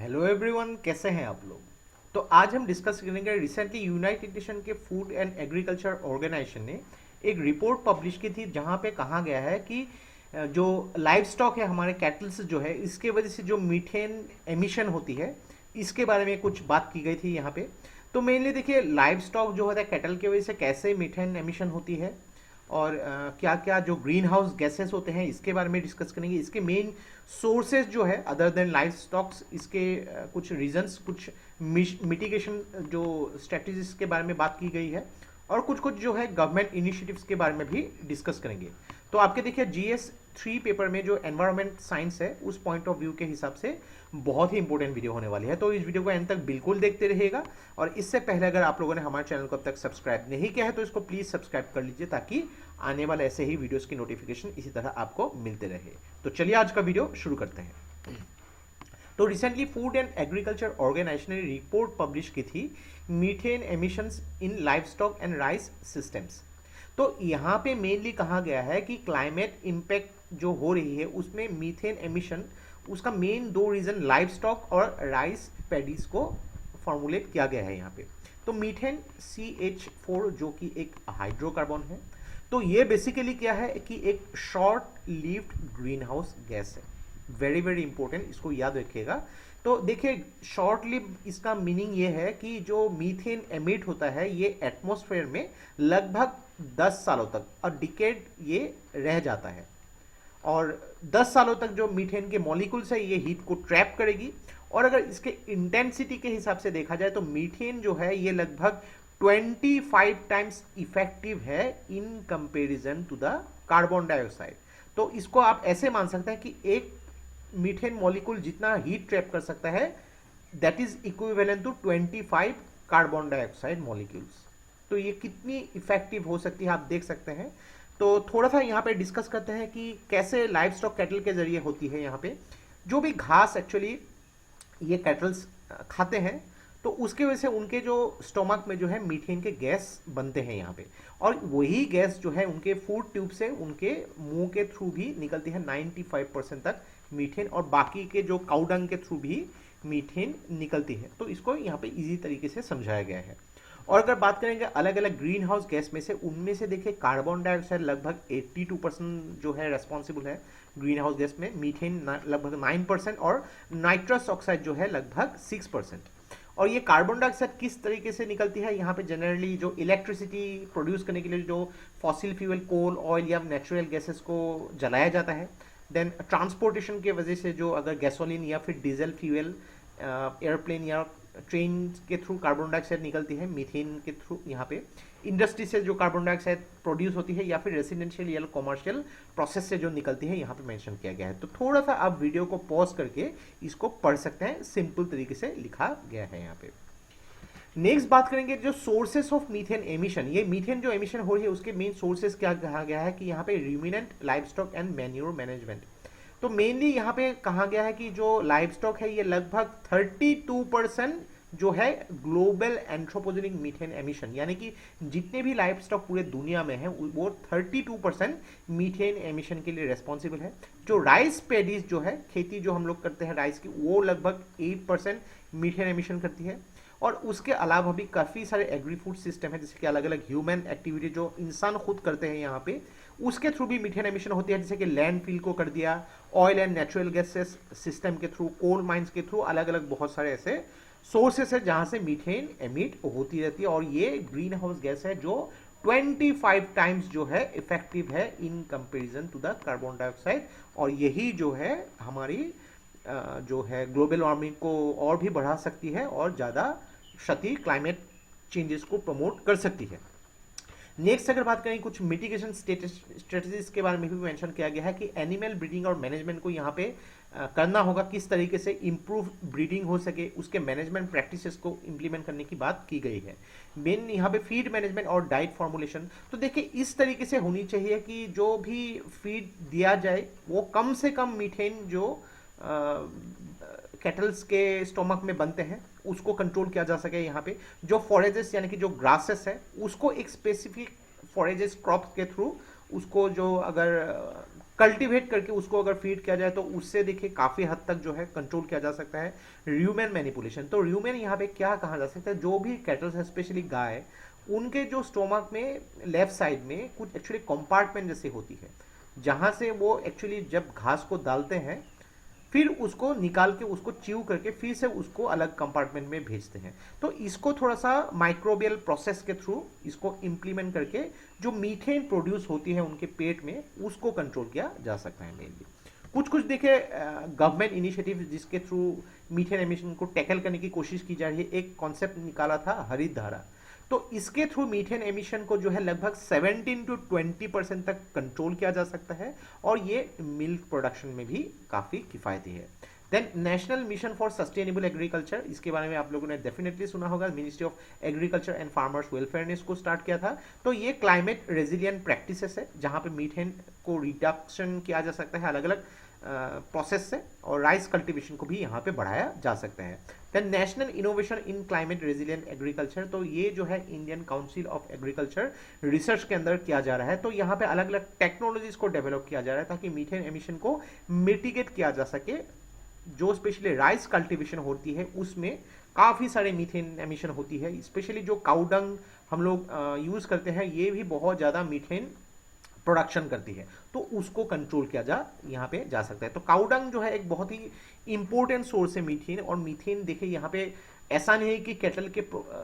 Hello everyone, कैसे हैं आप लोग। तो आज हम डिस्कस करेंगे रिसेंटली यूनाइटेड नेशन के फूड एंड एग्रीकल्चर ऑर्गेनाइजेशन ने एक रिपोर्ट पब्लिश की थी जहां पे कहा गया है कि जो लाइव स्टॉक है हमारे कैटल्स जो है इसके वजह से जो मीथेन एमिशन होती है इसके बारे में कुछ बात की गई थी यहाँ पे। तो मेनली देखिए लाइव स्टॉक जो होता है कैटल की वजह से कैसे मीथेन एमिशन होती है और क्या क्या जो ग्रीन हाउस गैसेस होते हैं इसके बारे में डिस्कस करेंगे। इसके मेन सोर्सेज जो है अदर देन लाइफ स्टॉक्स, इसके कुछ रीजंस, कुछ मिटिगेशन जो स्ट्रेटजीज के बारे में बात की गई है और कुछ कुछ जो है गवर्नमेंट इनिशिएटिव्स के बारे में भी डिस्कस करेंगे। तो आपके देखिए GS3 पेपर में जो एनवायरमेंट साइंस है उस पॉइंट ऑफ व्यू के हिसाब से बहुत ही इंपॉर्टेंट वीडियो होने वाली है, तो इस वीडियो को एंड तक बिल्कुल देखते रहिएगा। और इससे पहले अगर आप लोगों ने हमारे चैनल को अब तक सब्सक्राइब नहीं किया है तो इसको प्लीज सब्सक्राइब कर लीजिए ताकि आने वाले ऐसे ही वीडियोस की नोटिफिकेशन इसी तरह आपको मिलते रहे। तो चलिए आज का वीडियो शुरू करते हैं। तो recently food and agriculture organisation ने रिपोर्ट पब्लिश की थी methane emissions in livestock and rice systems. तो यहाँ पे मेनली कहा गया है कि क्लाइमेट इम्पैक्ट जो हो रही है उसमें मीथेन एमिशन, उसका मेन दो रीजन लाइव स्टॉक और राइस पैडीज को फॉर्मुलेट किया गया है यहाँ पे। तो मीथेन CH4 जो कि एक हाइड्रोकार्बन है, तो ये बेसिकली क्या है कि एक short lived green house gas है। वेरी वेरी इंपॉर्टेंट, इसको याद रखिएगा। तो देखिए शॉर्ट लिव इसका मीनिंग ये है कि जो मीथेन एमिट होता है ये एटमॉस्फेयर में लगभग 10 सालों तक, और डिकेड ये रह जाता है, और 10 सालों तक जो मीथेन के मॉलिक्यूल्स है ये हीट को ट्रैप करेगी। और अगर इसके इंटेंसिटी के हिसाब से देखा जाए तो मीथेन जो है ये लगभग 25 टाइम्स इफेक्टिव है in comparison to the carbon dioxide. तो इसको आप ऐसे मान सकते हैं कि एक मीथेन मॉलिक्यूल जितना हीट ट्रैप कर सकता है that is equivalent to 25 carbon dioxide molecules. तो ये कितनी इफेक्टिव हो सकती है आप देख सकते हैं। तो थोड़ा सा यहाँ पे डिस्कस करते हैं कि कैसे लाइव स्टॉक कैटल के जरिए होती है। यहाँ पे जो भी घास एक्चुअली ये कैटल्स खाते हैं तो उसके वजह से उनके जो स्टोमक में जो है मीथेन के गैस बनते हैं यहाँ पे, और वही गैस जो है उनके फूड ट्यूब से उनके मुंह के थ्रू भी निकलती है 95% तक मीथेन, और बाकी के जो काउडंग के थ्रू भी मीथेन निकलती है। तो इसको यहाँ पे इजी तरीके से समझाया गया है। और अगर बात करेंगे अलग अलग ग्रीन हाउस गैस में से, उनमें से देखिए कार्बन डाइऑक्साइड लगभग 82% जो है रेस्पॉन्सिबल है ग्रीन हाउस गैस में, मीथेन लगभग 9% और नाइट्रस ऑक्साइड जो है लगभग 6%। और ये कार्बन डाइऑक्साइड किस तरीके से निकलती है, यहाँ पे जनरली जो इलेक्ट्रिसिटी प्रोड्यूस करने के लिए जो फॉसिल फ्यूल, कोल, ऑयल या नेचुरल गैसेस को जलाया जाता है, देन ट्रांसपोर्टेशन के वजह से जो अगर गैसोलीन या फिर डीजल फ्यूल एयरप्लेन या ट्रेन के थ्रू कार्बन डाइऑक्साइड निकलती है मीथेन के थ्रू। यहाँ पे इंडस्ट्री से जो कार्बन डाइऑक्साइड प्रोड्यूस होती है या फिर रेसिडेंशियल या कमर्शियल प्रोसेस से जो निकलती है यहाँ पे मेंशन किया गया है। तो थोड़ा सा आप वीडियो को पॉज करके इसको पढ़ सकते हैं, सिंपल तरीके से लिखा गया है यहाँ पे। नेक्स्ट बात करेंगे जो सोर्सेस ऑफ मीथेन एमिशन। ये मीथेन जो एमिशन हो रही है उसके मेन सोर्सेस क्या कहा गया है कि यहाँ पे ruminant, livestock and manure management. तो मेनली यहाँ पे कहा गया है कि जो लाइवस्टॉक है ये लगभग 32% जो है ग्लोबल एंथ्रोपोजेनिक मीथेन एमिशन, यानी कि जितने भी लाइवस्टॉक पूरे दुनिया में है वो 32% मीथेन एमिशन के लिए रेस्पॉन्सिबल है। जो राइस पेडीज जो है, खेती जो हम लोग करते हैं राइस की, वो लगभग 8% मीथेन एमिशन करती है। और उसके अलावा भी काफ़ी सारे एग्री फूड सिस्टम है, जैसे कि अलग अलग ह्यूमन एक्टिविटी जो इंसान खुद करते हैं यहाँ पे, उसके थ्रू भी मीथेन एमिशन होती है। जैसे कि लैंड फिल को कर दिया, oil and natural gases system के थ्रू, कोल माइंस के थ्रू, अलग अलग बहुत सारे ऐसे सोर्सेस है जहाँ से मीथेन एमिट होती रहती है। और ये ग्रीन हाउस गैस है जो 25 टाइम्स जो है इफेक्टिव है in comparison to the carbon dioxide, और यही जो है हमारी जो है ग्लोबल वार्मिंग को और भी बढ़ा सकती है और ज़्यादा क्षति क्लाइमेट चेंजेस को प्रमोट कर सकती है। नेक्स्ट अगर बात करें कुछ मिटिगेशन स्ट्रेटजीज के बारे में भी मेंशन किया गया है कि एनिमल ब्रीडिंग और मैनेजमेंट को यहाँ पे करना होगा, किस तरीके से इम्प्रूव ब्रीडिंग हो सके, उसके मैनेजमेंट प्रैक्टिसेस को इम्प्लीमेंट करने की बात की गई है। मेन यहाँ पे फीड मैनेजमेंट और डाइट फॉर्मुलेशन। तो देखिए इस तरीके से होनी चाहिए कि जो भी फीड दिया जाए वो कम से कम मीथेन जो कैटल्स के स्टोमक में बनते हैं उसको कंट्रोल किया जा सके। यहाँ पे जो फॉरेजेस यानी कि जो ग्रासेस है उसको एक स्पेसिफिक फॉरेजेस क्रॉप के थ्रू उसको जो अगर कल्टीवेट करके उसको अगर फीड किया जाए तो उससे देखिए काफी हद तक जो है कंट्रोल किया जा सकता है। र्यूमेन मैनिपुलेशन, तो र्यूमेन यहाँ पे क्या कहा जा सकता है, जो भी कैटल्स है स्पेशली गाय, उनके जो स्टोमक में लेफ्ट साइड में कुछ एक्चुअली कंपार्टमेंट जैसे होती है, जहां से वो एक्चुअली जब घास को डालते हैं फिर उसको निकाल के उसको च्यू करके फिर से उसको अलग कंपार्टमेंट में भेजते हैं। तो इसको थोड़ा सा माइक्रोबियल प्रोसेस के थ्रू इसको इम्प्लीमेंट करके जो मीथेन प्रोड्यूस होती है उनके पेट में उसको कंट्रोल किया जा सकता है मेनली। कुछ कुछ देखिए गवर्नमेंट इनिशिएटिव जिसके थ्रू मीथेन एमिशन को टैकल करने की कोशिश की जा रही है। एक कॉन्सेप्ट निकाला था हरित धारा, तो इसके थ्रू मीथेन एमिशन को जो है लगभग 17 to 20% तक कंट्रोल किया जा सकता है और ये मिल्क प्रोडक्शन में भी काफी किफायती है। Then national mission for sustainable agriculture, इसके बारे में आप लोगों ने डेफिनेटली सुना होगा। Ministry of agriculture and farmers welfare ने इसको स्टार्ट किया था। तो ये क्लाइमेट रेजिलियंट प्रैक्टिसेस है जहां पे मीथेन को रिडक्शन किया जा सकता है अलग अलग प्रोसेस से, और राइस कल्टीवेशन को भी यहाँ पे बढ़ाया जा सकता है। Then national innovation in climate resilient agriculture, तो ये जो है Indian council of agriculture research के अंदर किया जा रहा है। तो यहाँ पे अलग अलग टेक्नोलॉजीज को डेवलप किया जा रहा है ताकि मीथेन एमिशन को मिटिगेट किया जा सके। जो स्पेशली राइस कल्टीवेशन होती है उसमें काफी सारे मीथेन एमिशन होती है, स्पेशली जो काउडंग हम लोग यूज करते हैं ये भी बहुत ज्यादा मीथेन प्रोडक्शन करती है, तो उसको कंट्रोल किया यहाँ पे जा सकता है। तो काउडंग जो है एक बहुत ही इंपॉर्टेंट सोर्स है मीथेन, और मीथेन देखिए यहाँ पे ऐसा नहीं है कि कैटल के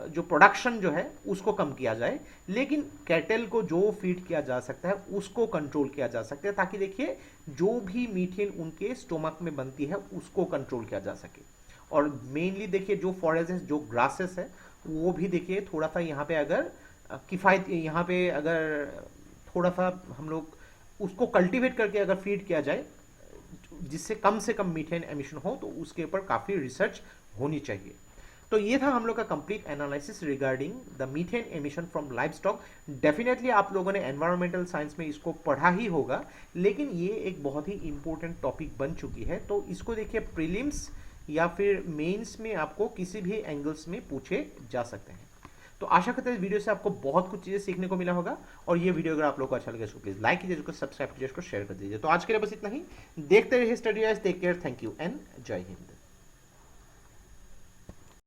जो प्रोडक्शन जो है उसको कम किया जाए, लेकिन कैटल को जो फीड किया जा सकता है उसको कंट्रोल किया जा सकता है ताकि देखिए जो भी मीथेन उनके स्टोमक में बनती है उसको कंट्रोल किया जा सके। और मेनली देखिए जो फॉरेस्ट जो ग्रासेस है वो भी देखिए थोड़ा सा यहाँ पे अगर किफायत यहाँ पे अगर थोड़ा सा हम लोग उसको कल्टीवेट करके अगर फीड किया जाए जिससे कम से कम मीथेन एमिशन हो, तो उसके ऊपर काफी रिसर्च होनी चाहिए। तो ये था हम लोग का complete analysis regarding the methane emission from livestock. Definitely आप लोगों ने एनवायरमेंटल साइंस में इसको पढ़ा ही होगा, लेकिन ये एक बहुत ही इंपॉर्टेंट टॉपिक बन चुकी है। तो इसको देखिए प्रीलिम्स या फिर मेंस में आपको किसी भी एंगल्स में पूछे जा सकते हैं। तो आशा करते हैं इस वीडियो से आपको बहुत कुछ चीजें सीखने को मिला होगा, और ये वीडियो अगर आप लोगों को अच्छा लगे तो प्लीज लाइक कीजिए, इसको सब्सक्राइब कीजिए, इसको शेयर कर दीजिए। तो आज के लिए बस इतना ही। देखते रहिए study guys, take care, thank you and जय हिंद।